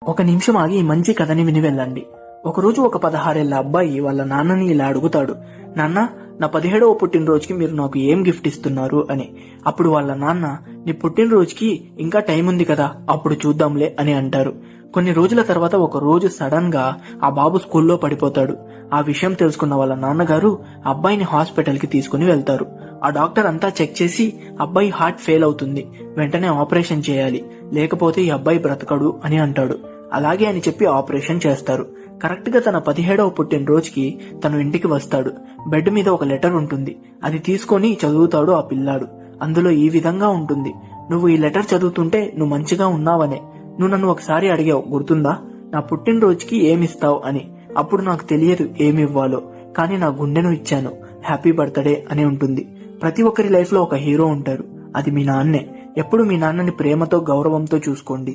ఒక నిమిషం ఆగి ఈ మంచి కథని విని వెళ్ళండి. ఒకరోజు ఒక 16 ఏళ్ల అబ్బాయి వాళ్ళ నాన్నని ఇలా అడుగుతాడు, నాన్న, నా 17వ పుట్టినరోజుకి మీరు నాకు ఏం గిఫ్ట్ ఇస్తున్నారు అని. అప్పుడు వాళ్ళ నాన్న, నీ పుట్టినరోజుకి ఇంకా టైం ఉంది కదా, అప్పుడు చూద్దాంలే అని అంటారు. కొన్ని రోజుల తర్వాత ఒక రోజు సడన్ గా ఆ బాబు స్కూల్లో పడిపోతాడు. ఆ విషయం తెలుసుకున్న వాళ్ళ నాన్నగారు అబ్బాయిని హాస్పిటల్ కి తీసుకుని వెళ్తారు. ఆ డాక్టర్ అంతా చెక్ చేసి అబ్బాయి హార్ట్ ఫెయిల్ అవుతుంది, వెంటనే ఆపరేషన్ చేయాలి, లేకపోతే ఈ అబ్బాయి బ్రతకడు అని అంటాడు. అలాగే అని చెప్పి ఆపరేషన్ చేస్తారు. కరెక్ట్ గా తన 17వ పుట్టినరోజుకి తను ఇంటికి వస్తాడు. బెడ్ మీద ఒక లెటర్ ఉంటుంది. అది తీసుకొని చదువుతాడు ఆ పిల్లాడు. అందులో ఈ విధంగా ఉంటుంది, నువ్వు ఈ లెటర్ చదువుతుంటే నువ్వు మంచిగా ఉన్నావనే. నువ్వు నన్ను ఒకసారి అడిగావు, గుర్తుందా, నా పుట్టినరోజుకి ఏమిస్తావు అని. అప్పుడు నాకు తెలియదు ఏమివ్వాలో, కానీ నా గుండెను ఇచ్చాను, హ్యాపీ బర్త్డే అని ఉంటుంది. ప్రతి ఒక్కరి లైఫ్ లో ఒక హీరో ఉంటారు, అది మీ నాన్నే. ఎప్పుడు మీ నాన్నని ప్రేమతో గౌరవంతో చూసుకోండి.